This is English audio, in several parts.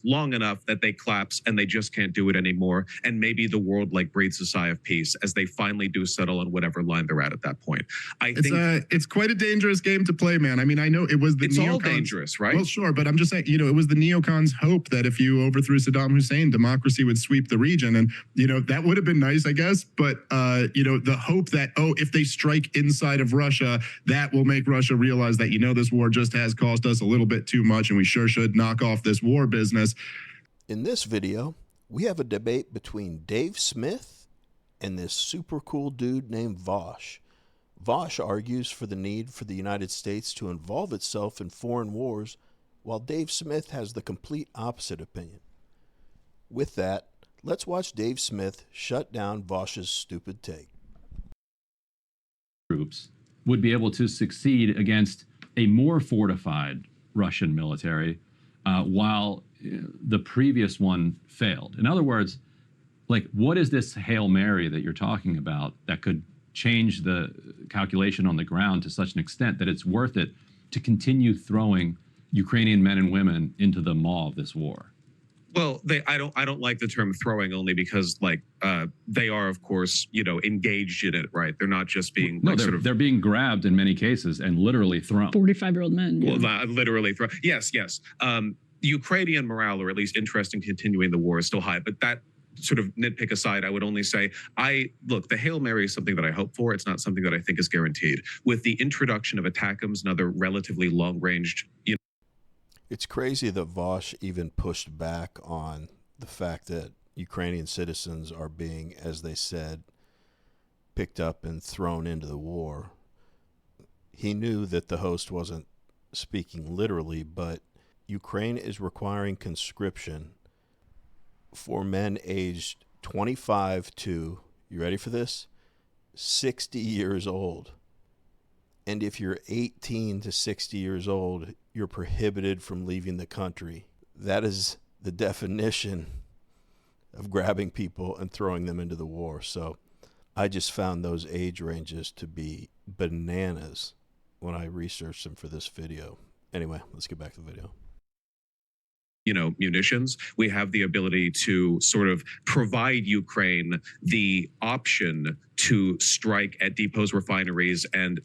long enough that they collapse and they just can't do it anymore. And maybe the world like breathes a sigh of peace as they finally do settle on whatever line they're at that point. I think it's quite a dangerous game to play, man. I mean, I know it was the it's neocons, all dangerous, right? Well, sure, but I'm just saying, it was the neocons' hope that if you overthrew Saddam Hussein, democracy would sweep the region, and that would have been nice, I guess. But the hope that if they strike inside of Russia, that will make Russia realize that this war just has cost us a little bit too much, and we sure should knock off this war business. In this video, we have a debate between Dave Smith and this super cool dude named Vaush. Vaush argues for the need for the United States to involve itself in foreign wars, while Dave Smith has the complete opposite opinion. With that, let's watch Dave Smith shut down Vaush's stupid take. Troops would be able to succeed against a more fortified Russian military, while the previous one failed. In other words, what is this Hail Mary that you're talking about that could change the calculation on the ground to such an extent that it's worth it to continue throwing Ukrainian men and women into the maw of this war? Well, I don't like the term throwing, only because they are, of course, engaged in it, right? They're not just being they're being grabbed in many cases and literally thrown. 45-year-old men. Yeah. Well, literally thrown. Yes. Ukrainian morale, or at least interest in continuing the war, is still high. But that sort of nitpick aside, I would only say, look, the Hail Mary is something that I hope for. It's not something that I think is guaranteed. With the introduction of ATACMS and other relatively long-ranged, It's crazy that Vaush even pushed back on the fact that Ukrainian citizens are being, as they said, picked up and thrown into the war. He knew that the host wasn't speaking literally, but Ukraine is requiring conscription for men aged 25 to, you ready for this? 60 years old. And if you're 18 to 60 years old, you're prohibited from leaving the country. That is the definition of grabbing people and throwing them into the war. So I just found those age ranges to be bananas when I researched them for this video. Anyway, let's get back to the video. Munitions. We have the ability to sort of provide Ukraine the option to strike at depots, refineries, and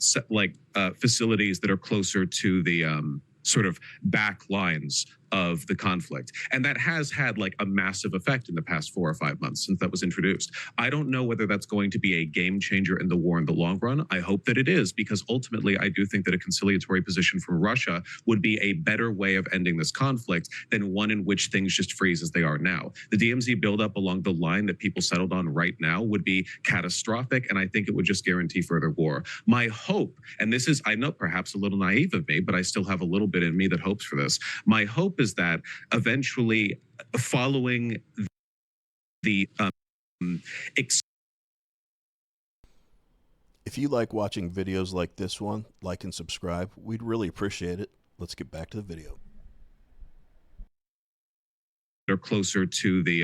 facilities that are closer to the sort of back lines of the conflict. And that has had a massive effect in the past 4 or 5 months since that was introduced. I don't know whether that's going to be a game changer in the war in the long run. I hope that it is, because ultimately I do think that a conciliatory position from Russia would be a better way of ending this conflict than one in which things just freeze as they are now. The DMZ buildup along the line that people settled on right now would be catastrophic, and I think it would just guarantee further war. My hope, and this is, I know, perhaps a little naive of me, but I still have a little bit in me that hopes for this. My hope is that eventually, following the if you like watching videos like this one, like and subscribe. We'd really appreciate it. Let's get back to the video. They're closer to the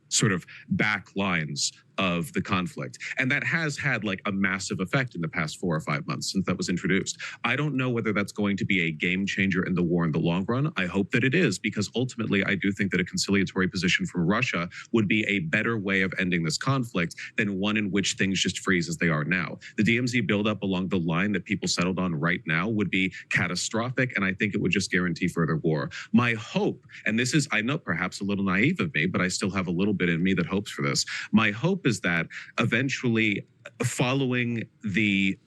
sort of back lines of the conflict. And that has had a massive effect in the past 4 or 5 months since that was introduced. I don't know whether that's going to be a game changer in the war in the long run. I hope that it is, because ultimately I do think that a conciliatory position from Russia would be a better way of ending this conflict than one in which things just freeze as they are now. The DMZ buildup along the line that people settled on right now would be catastrophic, and I think it would just guarantee further war. My hope, and this is, I know, perhaps a little naive of me, but I still have a little bit in me that hopes for this. My hope is that eventually, following the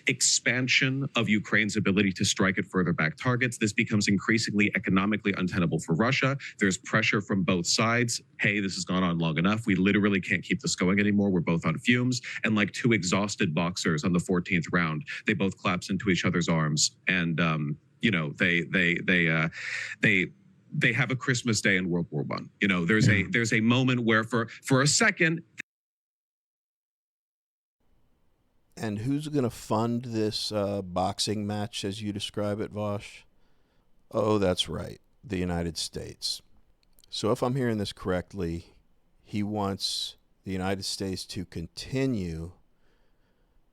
expansion of Ukraine's ability to strike at further back targets, this becomes increasingly economically untenable for Russia. There's pressure from both sides. Hey, this has gone on long enough. We literally can't keep this going anymore. We're both on fumes. And like two exhausted boxers on the 14th round, they both collapse into each other's arms. And, they have a Christmas Day in World War I. There's a moment where for a second. And who's going to fund this boxing match, as you describe it, Vaush? Oh, that's right, the United States. So if I'm hearing this correctly, he wants the United States to continue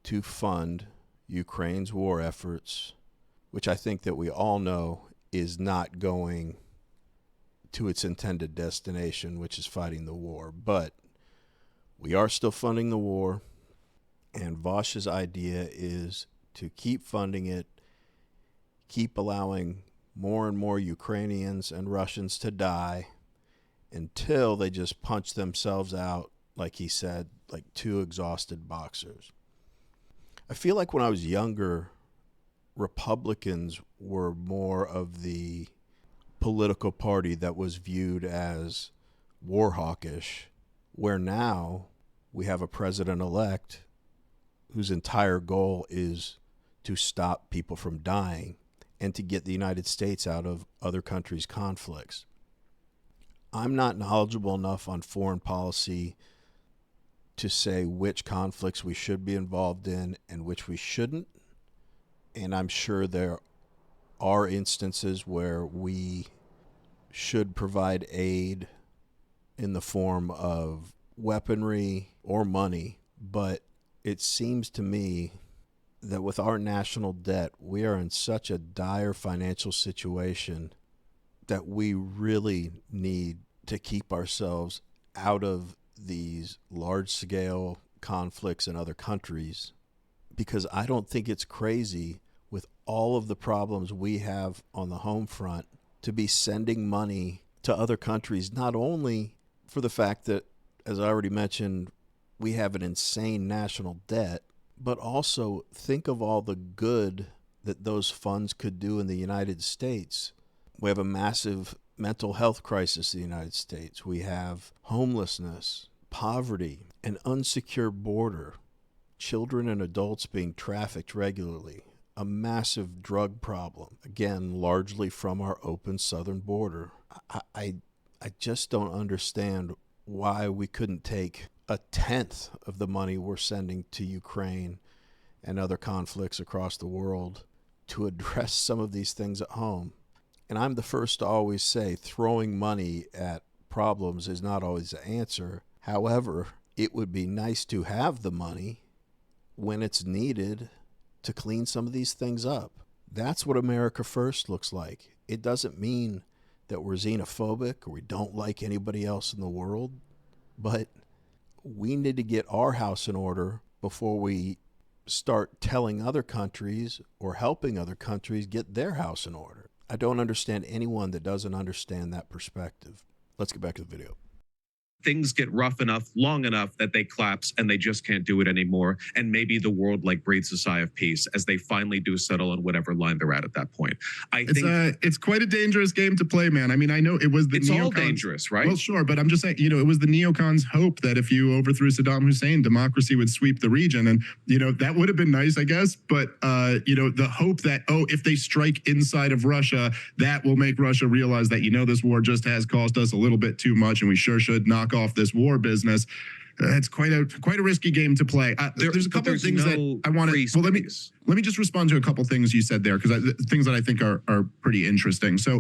to fund Ukraine's war efforts, which I think that we all know is not going to its intended destination, which is fighting the war. But we are still funding the war, and Vaush's idea is to keep funding it, keep allowing more and more Ukrainians and Russians to die until they just punch themselves out, like he said, like two exhausted boxers. I feel like when I was younger, Republicans were more of the political party that was viewed as war hawkish, where now we have a president-elect whose entire goal is to stop people from dying and to get the United States out of other countries' conflicts. I'm not knowledgeable enough on foreign policy to say which conflicts we should be involved in and which we shouldn't. And I'm sure there are instances where we should provide aid in the form of weaponry or money. But it seems to me that with our national debt, we are in such a dire financial situation that we really need to keep ourselves out of these large-scale conflicts in other countries, because I don't think it's crazy, with all of the problems we have on the home front, to be sending money to other countries, not only for the fact that, as I already mentioned, we have an insane national debt, but also think of all the good that those funds could do in the United States. We have a massive mental health crisis in the United States. We have homelessness, poverty, an unsecure border, children and adults being trafficked regularly, a massive drug problem, again, largely from our open southern border. I just don't understand why we couldn't take a tenth of the money we're sending to Ukraine and other conflicts across the world to address some of these things at home. And I'm the first to always say throwing money at problems is not always the answer. However, it would be nice to have the money when it's needed to clean some of these things up. That's what America First looks like. It doesn't mean that we're xenophobic or we don't like anybody else in the world, but we need to get our house in order before we start telling other countries or helping other countries get their house in order. I don't understand anyone that doesn't understand that perspective. Let's get back to the video. Things get rough enough, long enough that they collapse and they just can't do it anymore. And maybe the world like breathes a sigh of peace as they finally do settle on whatever line they're at that point. It's quite a dangerous game to play, man. I mean, I know it was the it's neocons. all dangerous, right? Well, sure, but I'm just saying, it was the neocons' hope that if you overthrew Saddam Hussein, democracy would sweep the region. And, that would have been nice, I guess. But, the hope that, if they strike inside of Russia, that will make Russia realize that, this war just has cost us a little bit too much and we sure should knock off this war business. It's quite a risky game to play. There's a couple of things that I want to. Well, let me just respond to a couple things you said there, because things that I think are pretty interesting. So,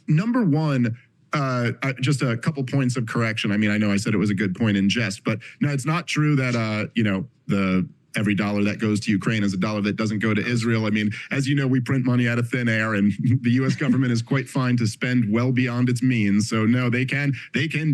number one, just a couple points of correction. I mean, I know I said it was a good point in jest, but no, it's not true that every dollar that goes to Ukraine is a dollar that doesn't go to Israel. I mean, as you know, we print money out of thin air, and the U.S. government is quite fine to spend well beyond its means. So no, they can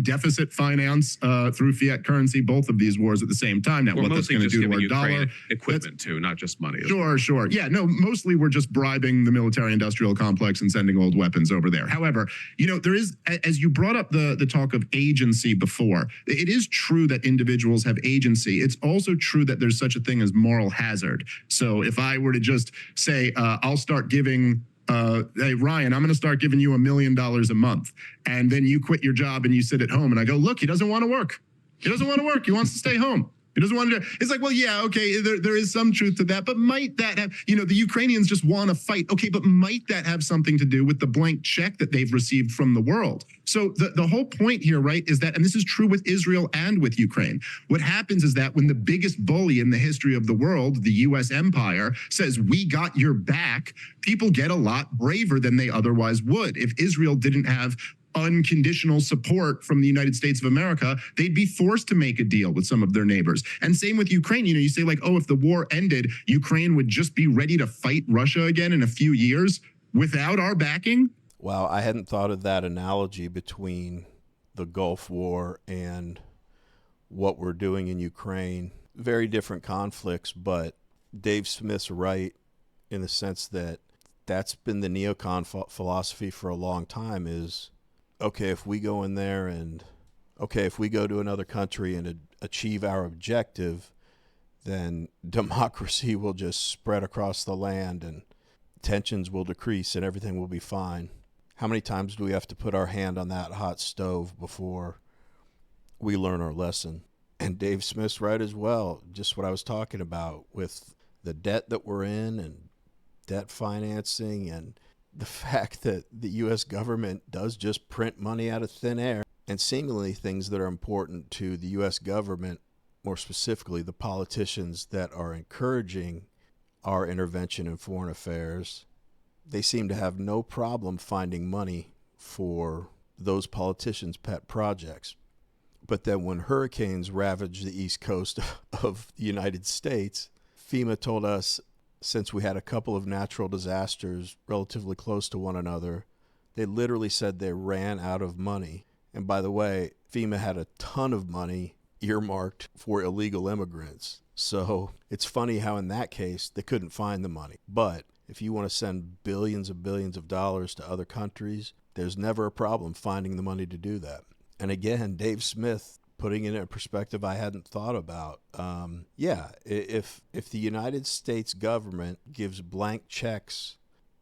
deficit finance through fiat currency both of these wars at the same time. Now, what that's going to do to our dollar? Equipment too, not just money. Sure. Yeah, no, mostly we're just bribing the military-industrial complex and sending old weapons over there. However, there is, as you brought up the talk of agency before, it is true that individuals have agency. It's also true that there's such a thing as moral hazard. So if I were to just say, I'll start giving, hey, Ryan, I'm going to start giving you $1 million a month. And then you quit your job and you sit at home and I go, look, he doesn't want to work. He doesn't want to work. He wants to stay home. He doesn't want to do it. It's like, well, yeah, okay, there is some truth to that, but might that have, the Ukrainians just want to fight. Okay, but might that have something to do with the blank check that they've received from the world? So the whole point here, right, is that, and this is true with Israel and with Ukraine, what happens is that when the biggest bully in the history of the world, the U.S. empire, says, we got your back, people get a lot braver than they otherwise would. If Israel didn't have unconditional support from the United States of America, they'd be forced to make a deal with some of their neighbors. And same with Ukraine. You say like, if the war ended, Ukraine would just be ready to fight Russia again in a few years without our backing. Wow, I hadn't thought of that analogy between the Gulf War and what we're doing in Ukraine. Very different conflicts, but Dave Smith's right in the sense that that's been the neocon philosophy for a long time is, okay, if we go in there and, okay, if we go to another country and achieve our objective, then democracy will just spread across the land and tensions will decrease and everything will be fine. How many times do we have to put our hand on that hot stove before we learn our lesson? And Dave Smith's right as well. Just what I was talking about with the debt that we're in and debt financing and the fact that the U.S. government does just print money out of thin air, and seemingly things that are important to the U.S. government, more specifically the politicians that are encouraging our intervention in foreign affairs, they seem to have no problem finding money for those politicians' pet projects. But then when hurricanes ravage the east coast of the United States, FEMA told us, since we had a couple of natural disasters relatively close to one another, they literally said they ran out of money. And by the way, FEMA had a ton of money earmarked for illegal immigrants. So it's funny how in that case they couldn't find the money. But if you want to send billions of dollars to other countries, there's never a problem finding the money to do that. And again, Dave Smith putting it in a perspective I hadn't thought about. If the United States government gives blank checks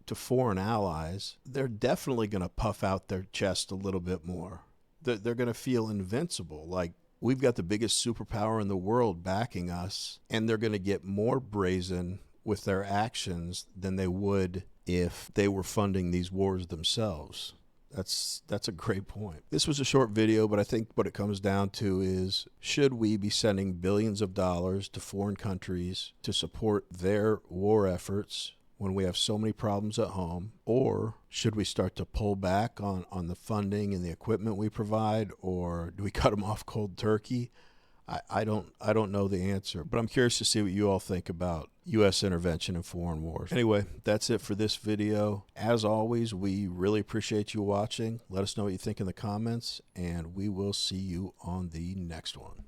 to foreign allies, they're definitely going to puff out their chest a little bit more. They're going to feel invincible, like we've got the biggest superpower in the world backing us, and they're going to get more brazen with their actions than they would if they were funding these wars themselves. That's a great point. This was a short video, but I think what it comes down to is, should we be sending billions of dollars to foreign countries to support their war efforts when we have so many problems at home? Or should we start to pull back on the funding and the equipment we provide? Or do we cut them off cold turkey? I don't know the answer, but I'm curious to see what you all think about U.S. intervention in foreign wars. Anyway, that's it for this video. As always, we really appreciate you watching. Let us know what you think in the comments, and we will see you on the next one.